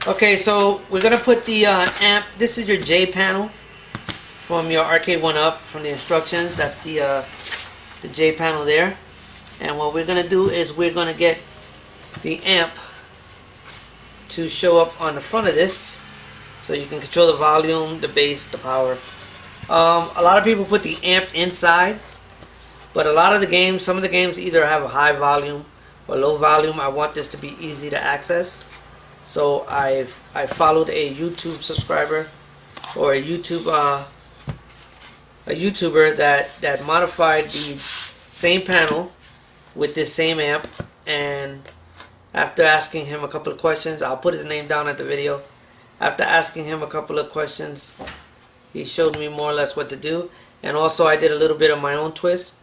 Okay, so we're gonna put the amp. This is your J panel from your ARCADE1UP from the instructions. That's the J panel there. And what we're gonna do is we're gonna get the amp to show up on the front of this, so you can control the volume, the bass, the power. A lot of people put the amp inside, but a lot of the games, some of the games either have a high volume or low volume. I want this to be easy to access, so I followed a YouTube subscriber or a YouTuber that modified the same panel with this same amp, and after asking him a couple of questions, I'll put his name down at the video. After asking him a couple of questions, he showed me more or less what to do. And also I did a little bit of my own twist,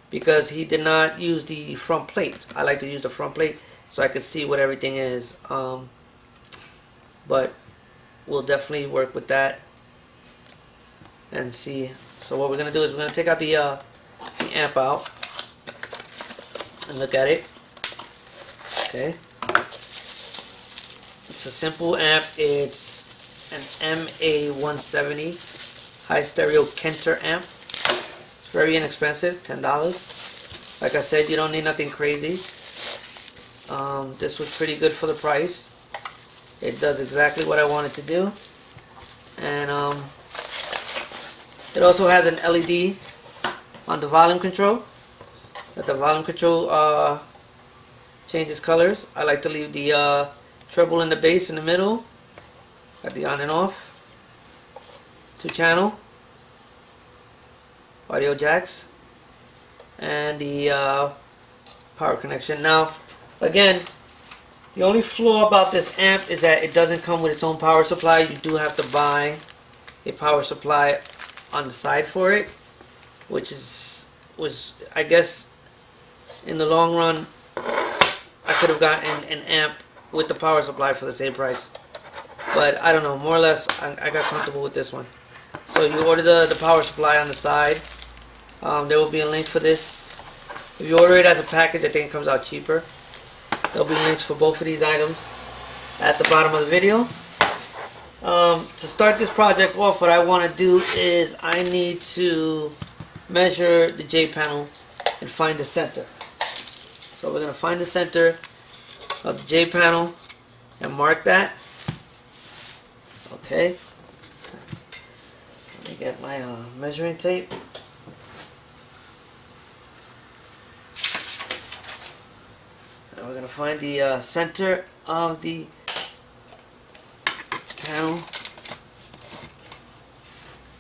because he did not use the front plate. I like to use the front plate so I could see what everything is. But we'll definitely work with that and see. So what we're going to do is we're going to take out the amp out and look at it. Okay, it's a simple amp. It's an MA170 high stereo Kinter amp. It's very inexpensive, $10. Like I said, you don't need nothing crazy. This was pretty good for the price. It does exactly what I want it to do, and it also has an LED on the volume control. That the volume control changes colors. I like to leave the treble and the bass in the middle. Got the on and off. 2-channel audio jacks, and the power connection. Now, again, the only flaw about this amp is that it doesn't come with its own power supply. You do have to buy a power supply on the side for it, which was I guess in the long run I could have gotten an amp with the power supply for the same price, but I don't know, more or less I got comfortable with this one. So you order the power supply on the side. There will be a link for this. If you order it as a package, I think it comes out cheaper. There will be links for both of these items at the bottom of the video. To start this project off, what I want to do is I need to measure the J panel and find the center. So we're going to find the center of the J panel and mark that. Okay. Let me get my measuring tape. And we're going to find the center of the panel.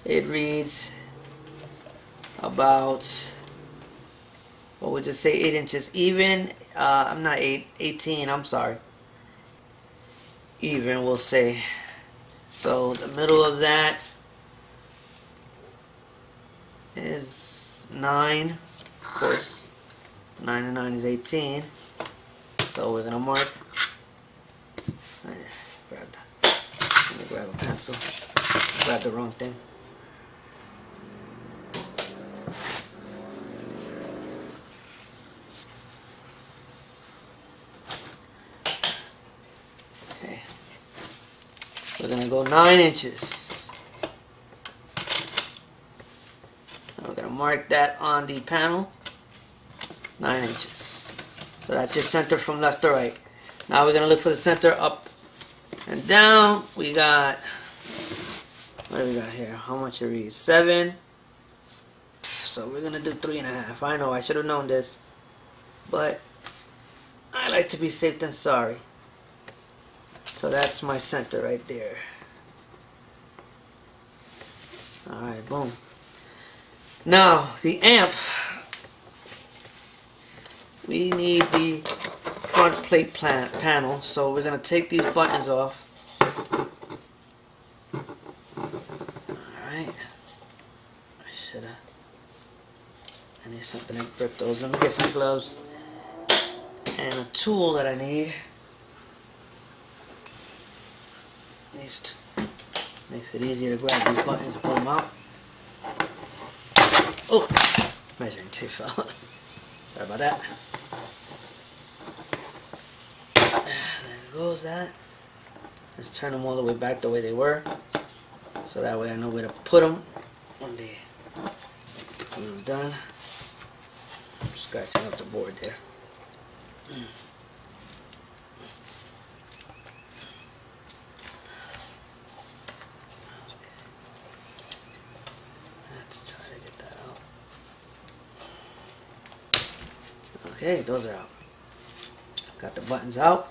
It reads about, what would you say, 8 inches even. I'm not 18, I'm sorry. Even, we'll say. So the middle of that is 9, of course. 9 and 9 is 18. So we're gonna mark. Let me grab a pencil. Grab the wrong thing. Okay. We're gonna go 9 inches. And we're gonna mark that on the panel. 9 inches. So that's your center from left to right. Now we're gonna look for the center up and down. We got, what do we got here? How much it reads? 7. So we're gonna do 3.5. I know I should have known this, but I like to be safe than sorry. So that's my center right there. Alright, boom. Now the amp, we need the front plate panel, so we're going to take these buttons off. Alright. I need something to grip those. Let me get some gloves and a tool that I need. Makes it easier to grab these buttons and pull them out. Oh! Measuring tape fell. Sorry about that. There goes that. Let's turn them all the way back the way they were, so that way I know where to put them when I'm done. I'm scratching up the board there. Let's try to get that out. Okay, those are out. Got the buttons out.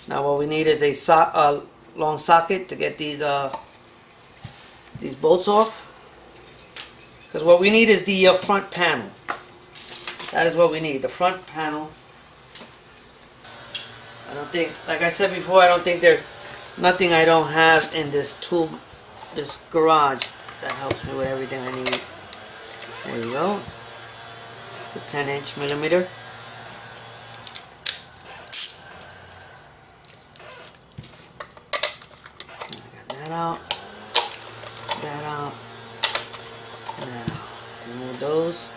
Now what we need is a long socket to get these bolts off. Because what we need is the front panel. That is what we need, the front panel. I don't think, like I said before, I don't think there's nothing I don't have in this garage that helps me with everything I need. There you go. It's a 10" millimeter. That out, that out, and that out. Remove those.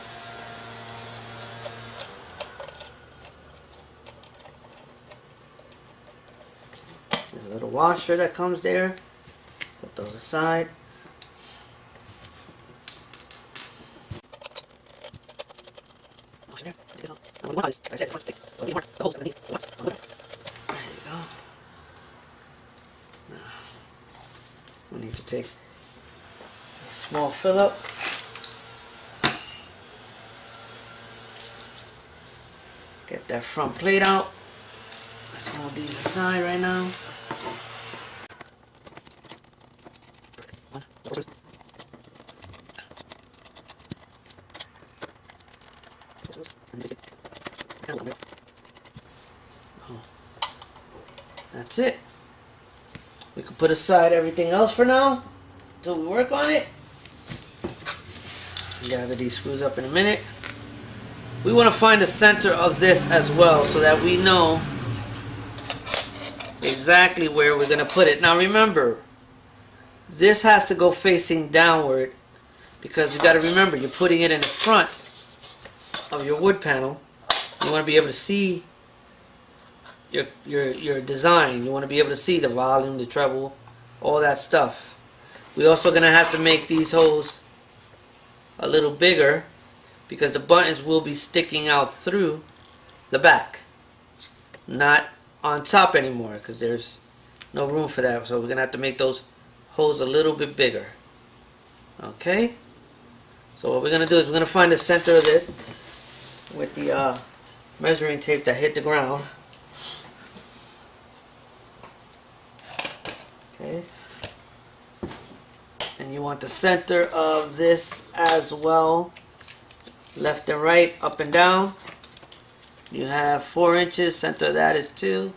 There's a little washer that comes there. Put those aside. There you go. Now, we need to take a small Phillip. Get that front plate out. Let's move these aside right now. Oh, that's it. We can put aside everything else for now until we work on it. Gather these screws up in a minute. We want to find the center of this as well so that we know exactly where we're going to put it. Now remember, this has to go facing downward because you got to remember you're putting it in the front of your wood panel. You want to be able to see your design. You want to be able to see the volume, the treble, all that stuff. We're also going to have to make these holes a little bigger because the buttons will be sticking out through the back, not on top anymore because there's no room for that. So we're going to have to make those holes a little bit bigger. Okay? So what we're going to do is we're going to find the center of this with the measuring tape that hit the ground. Okay. And you want the center of this as well. Left and right, up and down. You have 4 inches. Center of that is 2.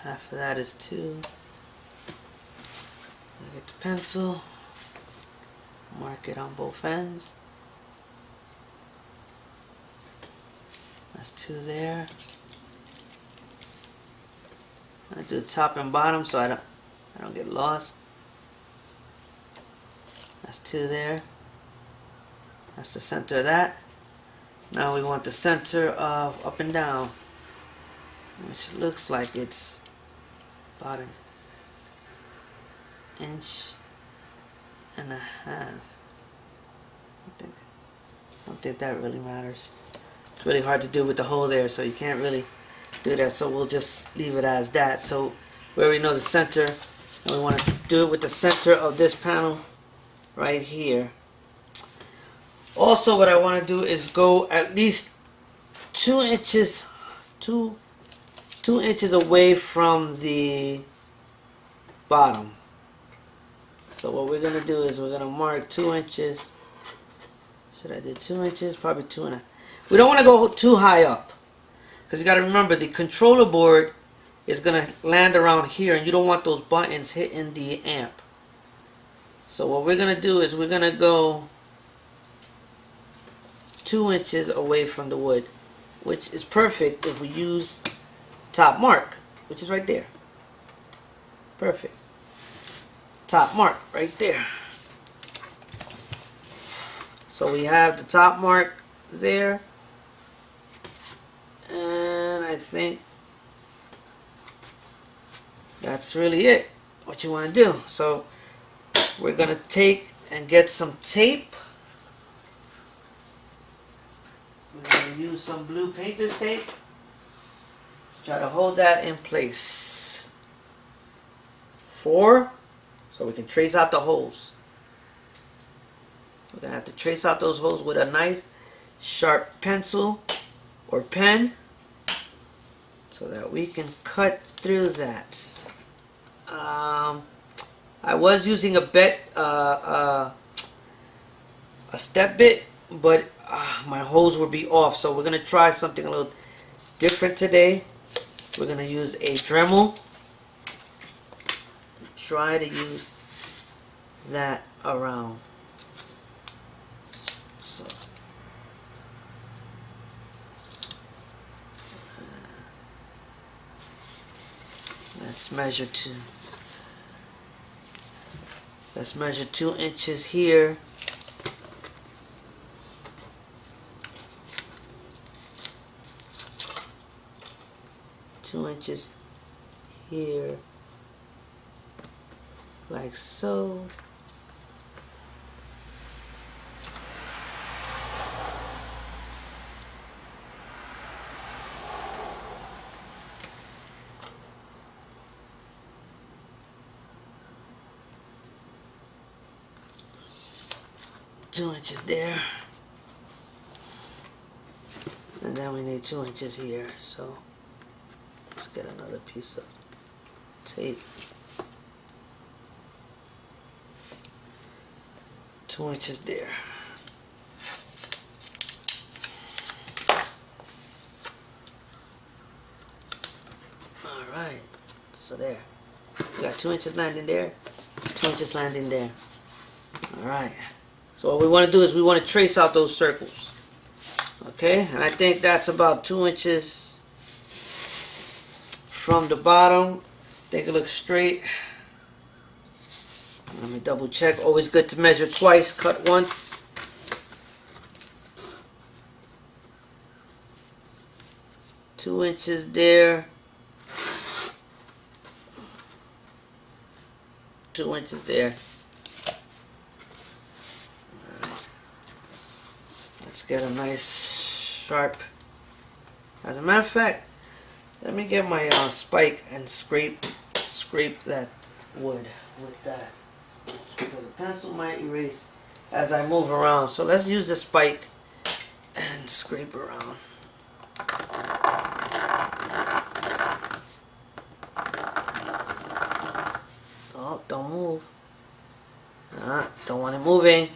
Half of that is 2. I get the pencil, mark it on both ends. That's 2 there. I do top and bottom so I don't get lost. That's 2 there. That's the center of that. Now we want the center of up and down, which looks like it's about 1.5 inches. I don't think that really matters. It's really hard to do with the hole there, so you can't really do that. So we'll just leave it as that. So we already know the center, and we want to do it with the center of this panel right here. Also, what I want to do is go at least 2 inches, 2 inches away from the bottom. So what we're going to do is we're going to mark 2 inches. Should I do 2 inches? Probably 2.5. We don't want to go too high up, because you got to remember the controller board is going to land around here, and you don't want those buttons hitting the amp. So what we're going to do is we're going to go 2 inches away from the wood, which is perfect if we use top mark, which is right there. Perfect. Top mark right there. So we have the top mark there, and I think that's really it, what you want to do. So we're going to take and get some tape. We're going to use some blue painter's tape. Try to hold that in place. 4, so we can trace out the holes. We're going to have to trace out those holes with a nice sharp pencil or pen so that we can cut through that. I was using a step bit, but my holes would be off, so we're going to try something a little different today. We're going to use a Dremel. Try to use that around. So let's measure 2. Let's measure 2 inches here. Two inches here, like so. Two inches there, and then we need 2 inches here. So let's get another piece of tape. 2 inches there. Alright, so there. We got 2 inches landing there, 2 inches landing there. Alright, so what we want to do is we want to trace out those circles. Okay, and I think that's about 2 inches from the bottom. I think it looks straight. Let me double check. Always good to measure twice, cut once. Two inches there. 2 inches there. Alright. Let's get a nice sharp. As a matter of fact, let me get my spike and scrape that wood with that, because the pencil might erase as I move around. So let's use the spike and scrape around. Oh, don't move. Don't want it moving.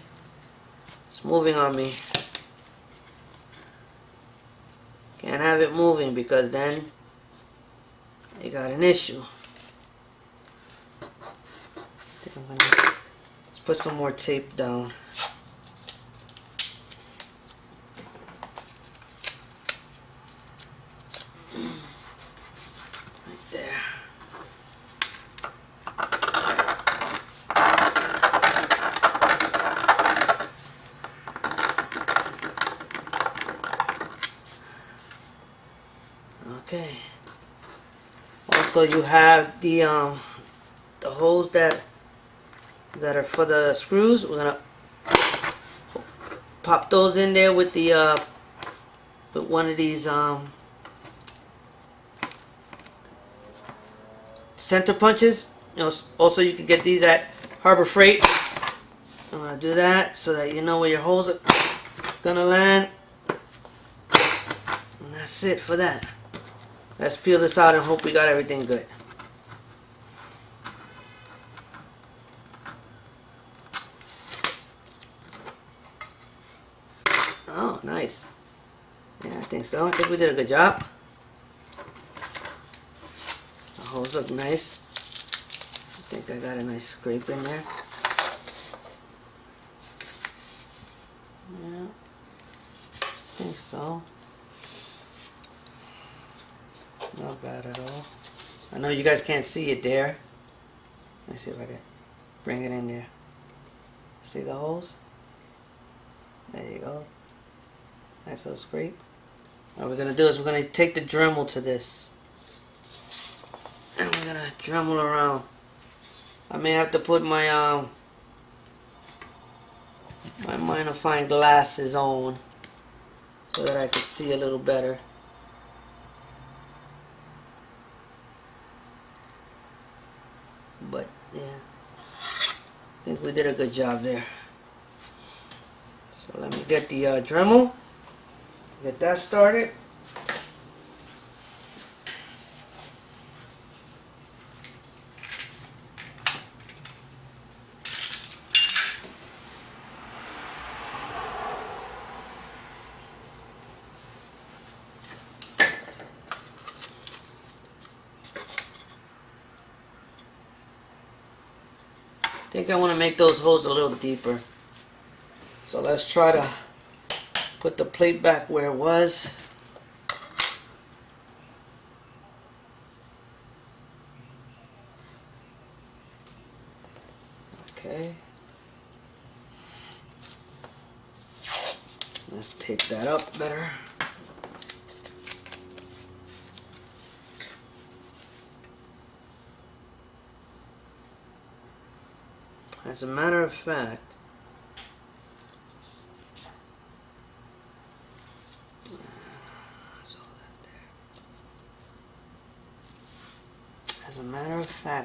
It's moving on me. Can't have it moving because then you got an issue. Let's put some more tape down. Right there. Okay. Also, you have the holes that are for the screws. We're gonna pop those in there with the with one of these center punches. You know, also you can get these at Harbor Freight. I'm gonna do that so that you know where your holes are gonna land. And that's it for that. Let's peel this out and hope we got everything good. Oh, nice. Yeah, I think so. I think we did a good job. The holes look nice. I think I got a nice scrape in there. Yeah, I think so. Not bad at all. I know you guys can't see it there. Let me see if I can bring it in there. See the holes? There you go. Nice little scrape. What we're going to do is we're going to take the Dremel to this. And we're going to Dremel around. I may have to put my my magnifying glasses on so that I can see a little better. But yeah, I think we did a good job there. So let me get the Dremel, get that started. I think I want to make those holes a little deeper. So let's try to put the plate back where it was. Okay. Let's tape that up better. As a matter of fact,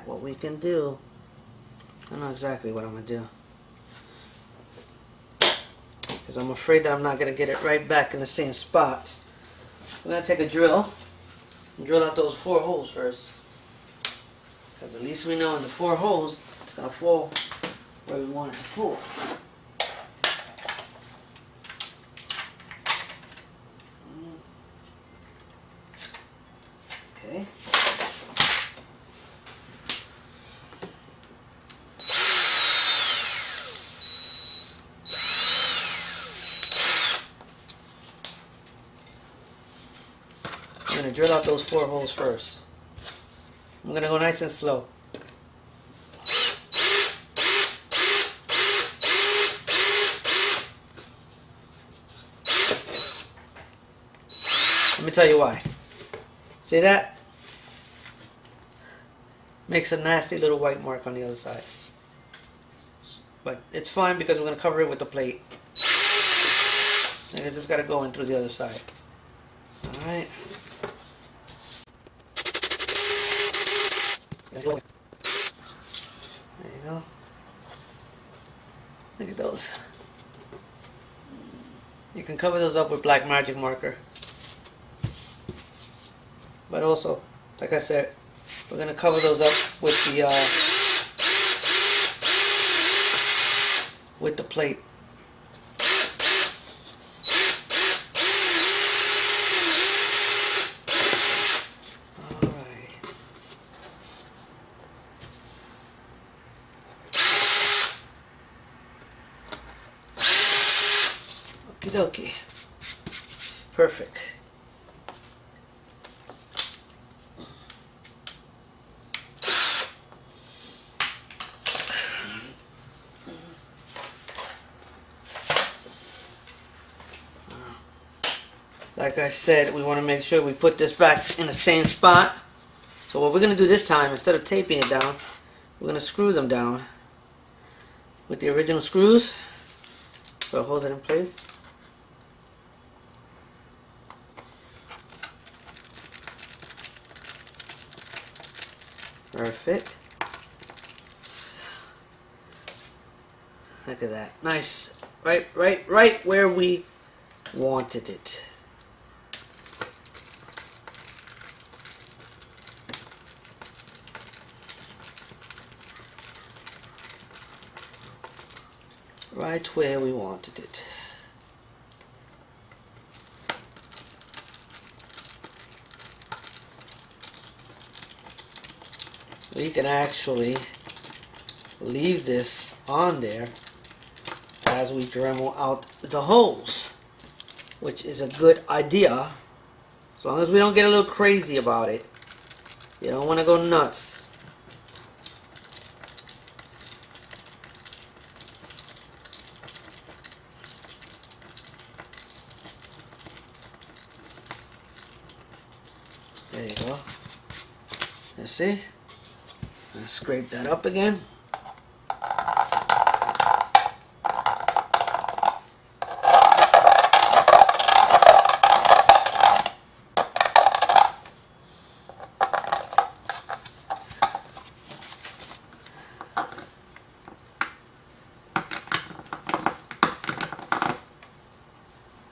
what we can do, I know exactly what I'm going to do. Because I'm afraid that I'm not going to get it right back in the same spots. We're going to take a drill and drill out those 4 holes first. Because at least we know in the 4 holes, it's going to fall where we want it to fall. Okay. I'm going to drill out those 4 holes first. I'm going to go nice and slow. Let me tell you why. See that? Makes a nasty little white mark on the other side. But it's fine because we're going to cover it with the plate. And it just got to go in through the other side. Alright. There you go. Look at those. You can cover those up with black magic marker. But also, like I said, we're going to cover those up with the plate. Alright. Okie dokie. Perfect. Like I said, we want to make sure we put this back in the same spot. So what we're going to do this time, instead of taping it down, we're going to screw them down with the original screws. So it holds it in place. Perfect. Look at that. Nice. Right where we wanted it. Right where we wanted it. We can actually leave this on there as we Dremel out the holes, which is a good idea, as long as we don't get a little crazy about it. You don't want to go nuts. There you go. Let's see. Let's scrape that up again.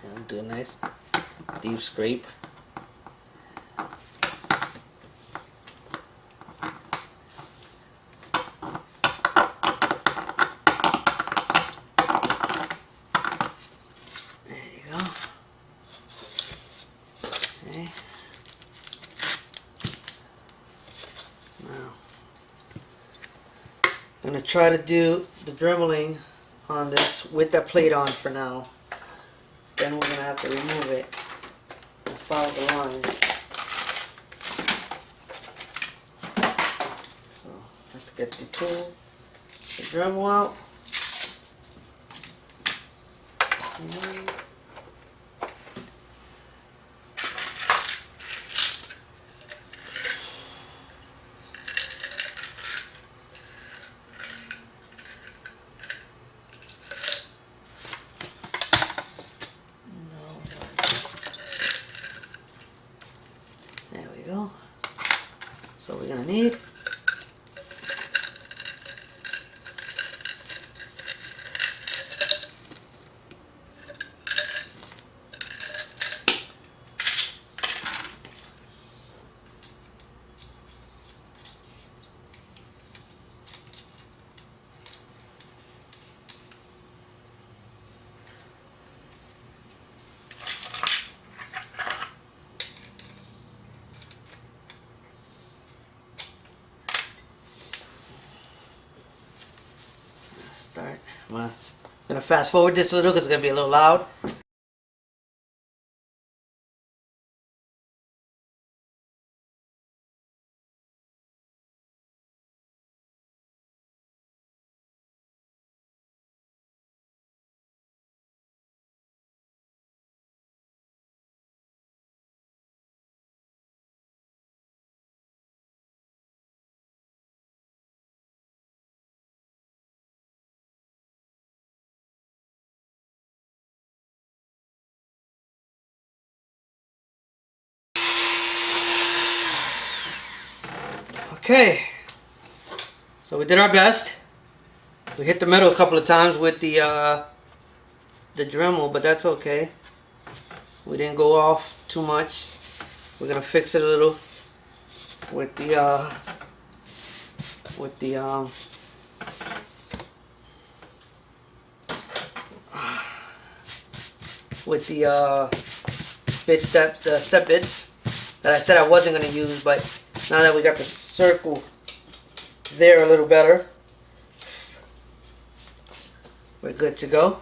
And do a nice deep scrape. I'm going to try to do the dremeling on this with that plate on for now. Then we're going to have to remove it and follow the line. So let's get the tool, the Dremel out. There we go. So we're going to need start. I'm gonna fast forward this a little because it's gonna be a little loud. Okay, so we did our best. We hit the metal a couple of times with the Dremel, but that's okay. We didn't go off too much. We're gonna fix it a little with the step bits that I said I wasn't gonna use, but now that we got the circle there a little better, we're good to go.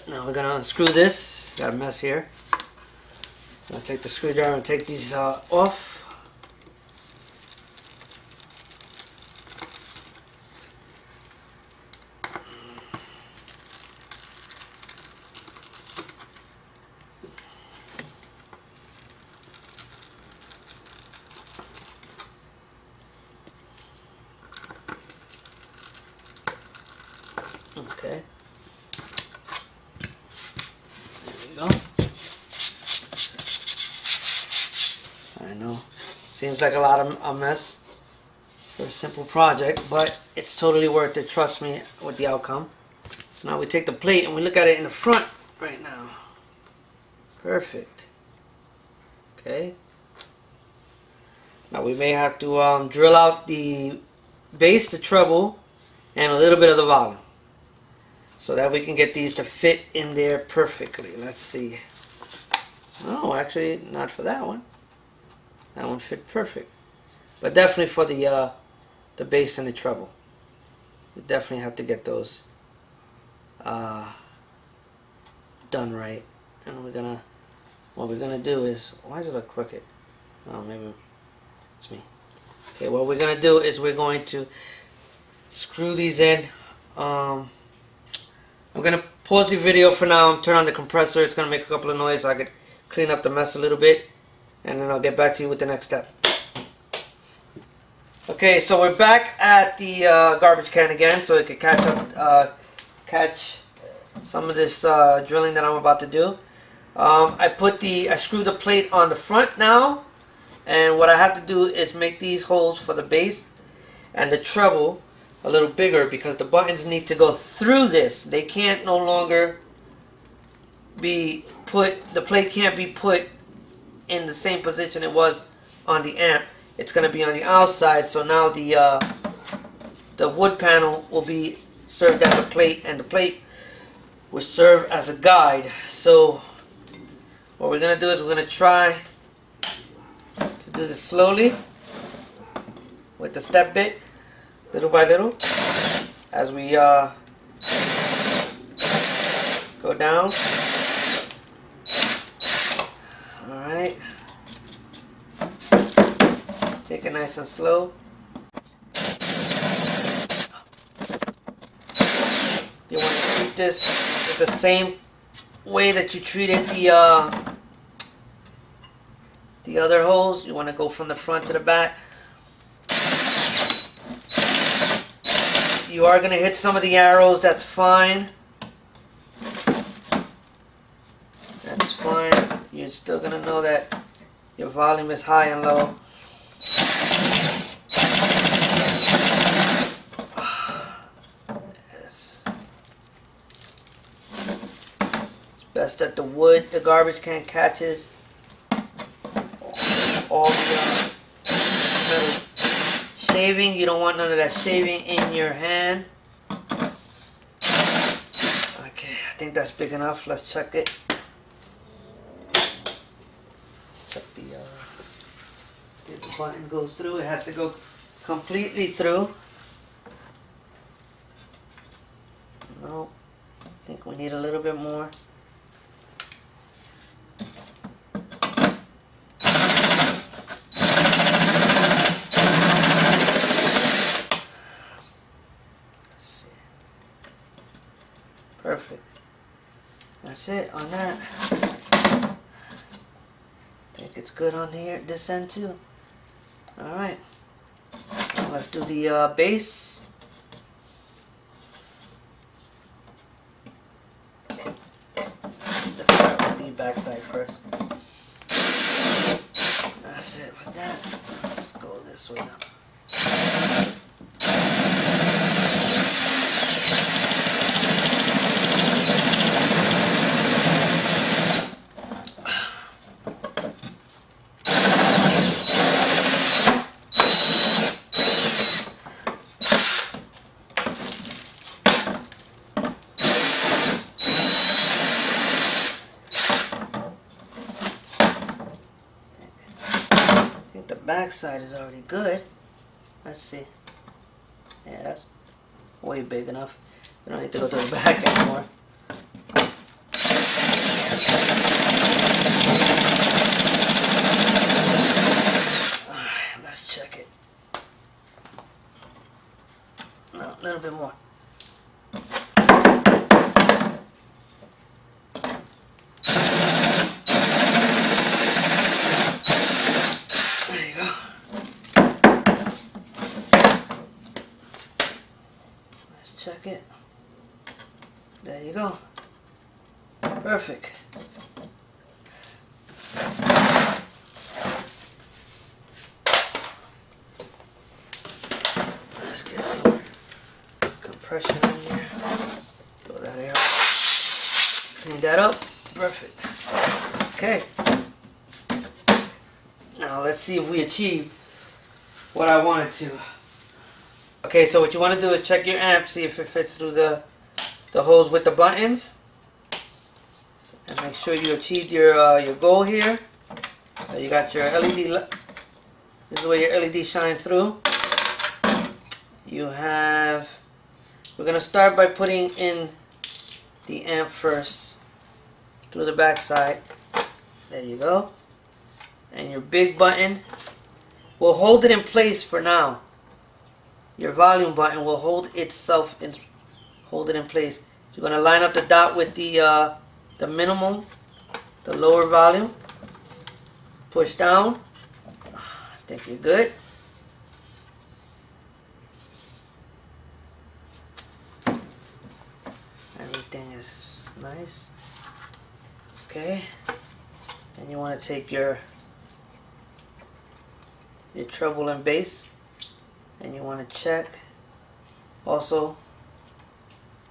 Now we're gonna unscrew this. Got a mess here. I'm gonna take the screwdriver and take these off. Okay. There we go. I know. Seems like a mess for a simple project, but it's totally worth it. Trust me with the outcome. So now we take the plate and we look at it in the front right now. Perfect. Okay. Now we may have to drill out the bass, the treble, and a little bit of the volume, so that we can get these to fit in there perfectly. Let's see. Oh, actually, not for that one. That one fit perfect. But definitely for the bass and the treble. We definitely have to get those done right. And what we're gonna do is, why does it look crooked? Oh, maybe it's me. Okay, what we're gonna do is we're going to screw these in. I'm gonna pause the video for now and turn on the compressor. It's gonna make a couple of noise so I could clean up the mess a little bit. and then I'll get back to you with the next step. Okay, so we're back at the garbage can again, so it can catch some of this drilling that I'm about to do. I screwed the plate on the front now, and what I have to do is make these holes for the bass and the treble a little bigger because the buttons need to go through this. They can't no longer be put, the plate can't be put in the same position it was on the amp. It's going to be on the outside, so now the wood panel will be served as a plate, and the plate will serve as a guide. So what we're going to do is we're going to try to do this slowly with the step bit, little by little, as we go down. Alright. Take it nice and slow. You want to treat this the same way that you treated the other holes. You want to go from the front to the back. You are going to hit some of the arrows, that's fine. That's fine. You're still going to know that your volume is high and low. Yes. It's best that the garbage can catches all the metal shaving. You don't want none of that shaving in your hand. Okay, I think that's big enough. Let's check it. Check the see if the button goes through. It has to go completely through. No, I think we need a little bit more. Perfect. That's it on that. I think it's good on here, this end too. Alright. Let's do the bass. Let's start with the backside first. That's it for that. Let's go this way now. Backside is already good. Let's see. Yeah, that's way big enough. We don't need to go to the back anymore. Alright, let's check it. No, a little bit more. Check it. There you go. Perfect. Let's get some compression in there. Throw that air. Clean that up. Perfect. Okay. Now let's see if we achieve what I wanted to. Okay, so what you want to do is check your amp, see if it fits through the holes with the buttons, and make sure you achieved your goal here. You got your LED. This is where your LED shines through. We're gonna start by putting in the amp first through the back side. There you go. And your big button will hold it in place for now. Your volume button will hold itself and hold it in place. You're going to line up the dot with the minimum, the lower volume. Push down. I think you're good. Everything is nice. Okay. And you want to take your treble and bass, and you want to check. Also,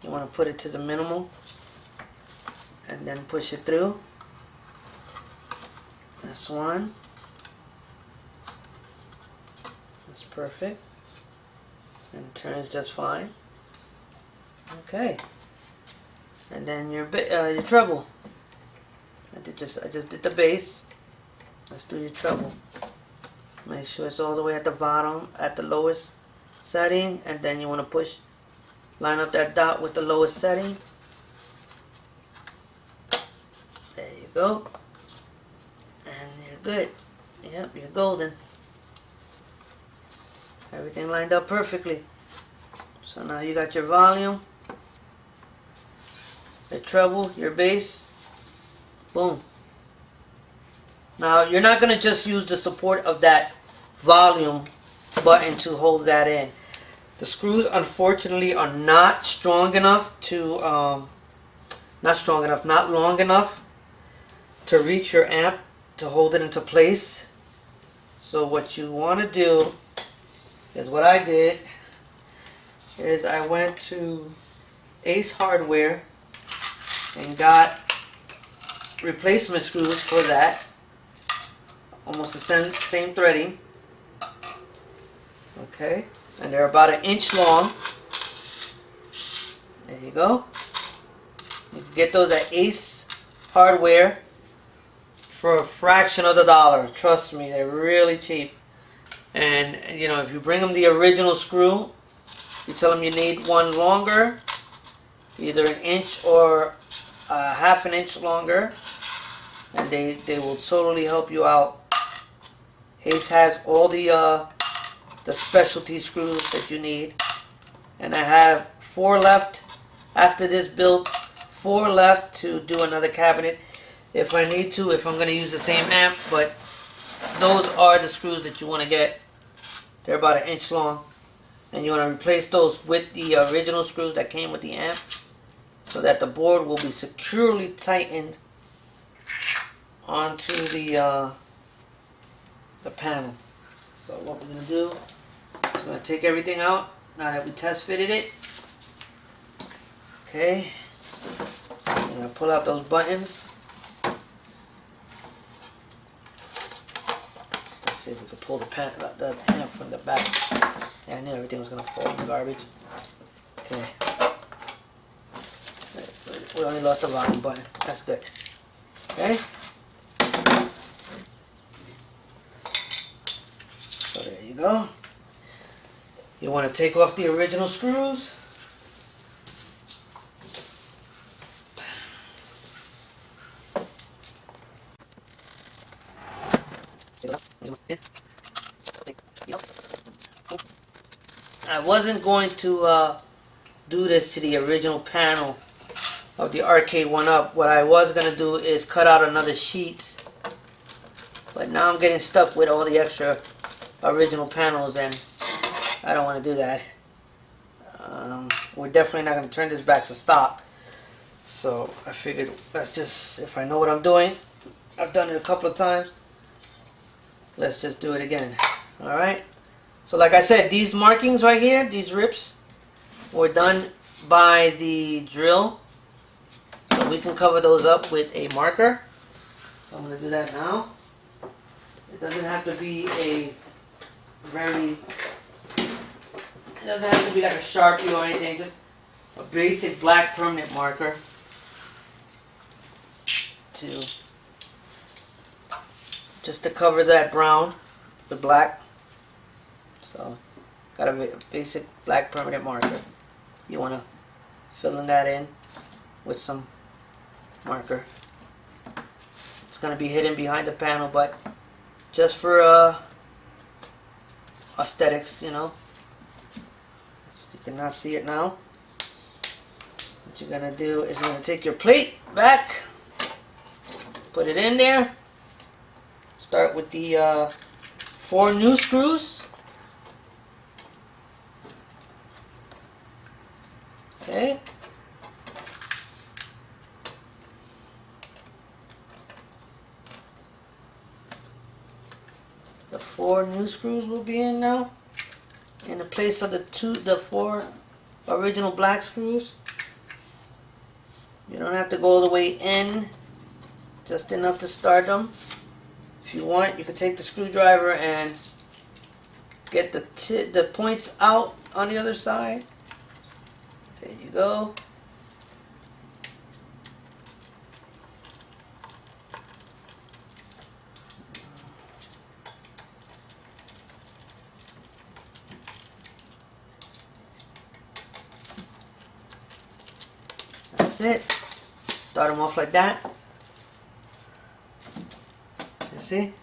you want to put it to the minimal and then push it through. That's one. That's perfect. And it turns just fine. Okay. And then your treble. I just did the bass. Let's do your treble. Make sure it's all the way at the bottom, at the lowest setting, and then you want to push, line up that dot with the lowest setting. There you go. And you're good. Yep, you're golden. Everything lined up perfectly. So now you got your volume, your treble, your bass. Boom. Now you're not going to just use the support of that volume button to hold that in. The screws unfortunately are not strong enough to, not long enough to reach your amp to hold it into place. So what you want to do is what I did is I went to Ace Hardware and got replacement screws for that. Almost the same threading. Okay, and they're about 1 inch long. There you go. You can get those at Ace Hardware for a fraction of the dollar. Trust me, they're really cheap. And you know, if you bring them the original screw, you tell them you need one longer, either 1 inch or half an inch longer, and they will totally help you out. Ace has all the specialty screws that you need, and I have 4 left after this build, 4 left to do another cabinet if I need to, if I'm going to use the same amp. But those are the screws that you want to get. They're about 1 inch long, and you want to replace those with the original screws that came with the amp, so that the board will be securely tightened onto the panel. So what we're going to do is we're going to take everything out now that we test fitted it. Okay, I'm going to pull out those buttons. Let's see if we can pull the amp from the back. Yeah, I knew everything was going to fall in the garbage. Okay, we only lost the volume button. That's good. Okay. So there you go. You want to take off the original screws. I wasn't going to do this to the original panel of the ARCADE1UP. What I was going to do is cut out another sheet. But now I'm getting stuck with all the extra original panels, and I don't want to do that. We're definitely not going to turn this back to stock. So I figured let's just, if I know what I'm doing, I've done it a couple of times, let's just do it again. Alright, so like I said, these markings right here, these rips, were done by the drill, so we can cover those up with a marker. So I'm going to do that now. It doesn't have to be a very, it doesn't have to be like a Sharpie or anything, just a basic black permanent marker just to cover that brown with black. So got a basic black permanent marker. You want to fill in that in with some marker. It's going to be hidden behind the panel, but just for aesthetics, you know. You cannot see it now. What you're going to do is you're going to take your plate back, put it in there, Start with the 4 new screws. Okay. The 4 new screws will be in now, in the place of the 4 original black screws. You don't have to go all the way in, just enough to start them. If you want, you can take the screwdriver and get the points out on the other side. There you go. That's it. Start them off like that. You see?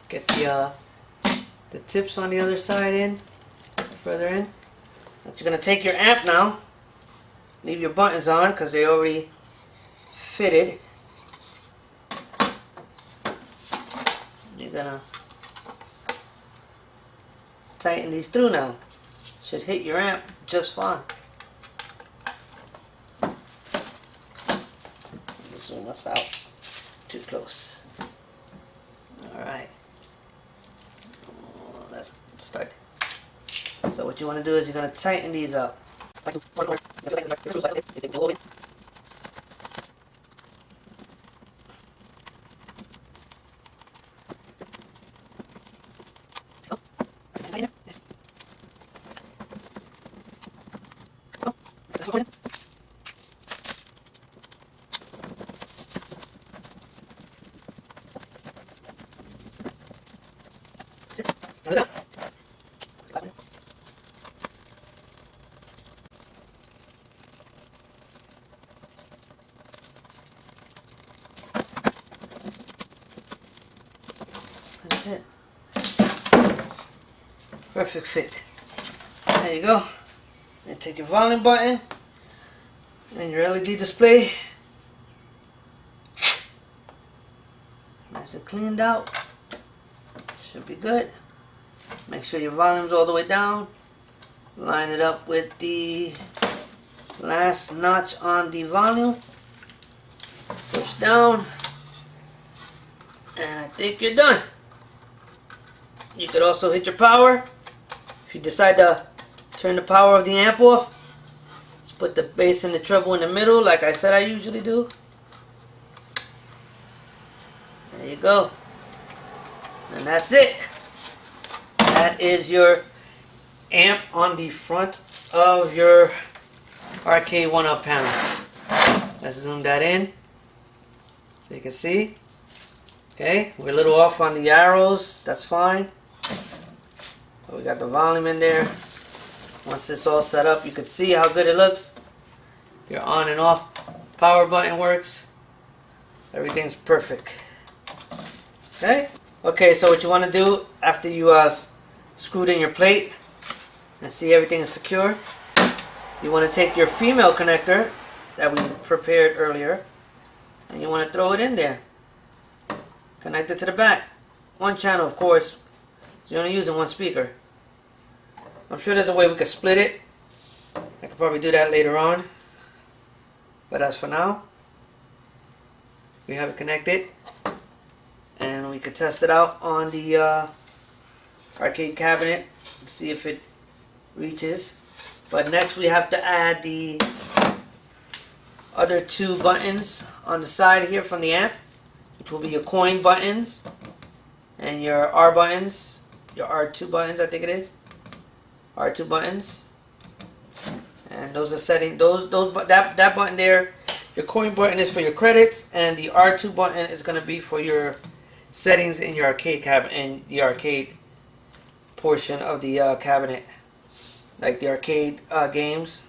Get the tips on the other side in, further in. But you're gonna take your amp now. Leave your buttons on because they already fitted. You're gonna tighten these through now. Should hit your amp just fine. Zoom us out. Too close. Alright. Let's start. So what you want to do is you're going to tighten these up. That's it. Perfect fit. There you go. And take your volume button and your LED display. Nice and cleaned out. Should be good. Make sure your volume's all the way down. Line it up with the last notch on the volume. Push down. And I think you're done. You could also hit your power. If you decide to turn the power of the amp off, just put the bass and the treble in the middle like I said I usually do. There you go. And that's it. That is your amp on the front of your ARCADE1UP panel. Let's zoom that in so you can see. Okay, we're a little off on the arrows, that's fine. But we got the volume in there. Once it's all set up, you can see how good it looks. Your on and off power button works. Everything's perfect. Okay? Okay, so what you want to do after you screwed in your plate and see everything is secure, you want to take your female connector that we prepared earlier and you want to throw it in there. Connect it to the back. One channel, of course, so you're only using one speaker. I'm sure there's a way we could split it. I could probably do that later on. But as for now, we have it connected. And we could test it out on the arcade cabinet and see if it reaches. But next we have to add the other 2 buttons on the side here from the amp, which will be your coin buttons and your R buttons, your R2 buttons, I think it is. R2 buttons. And those are setting that button there. Your coin button is for your credits, and the R2 button is going to be for your settings in your arcade cabinet and the arcade portion of the cabinet, like the arcade games.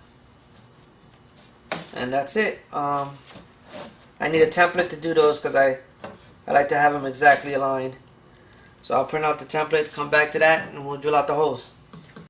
And that's it. I need a template to do those because I like to have them exactly aligned. So I'll print out the template, come back to that, and we'll drill out the holes.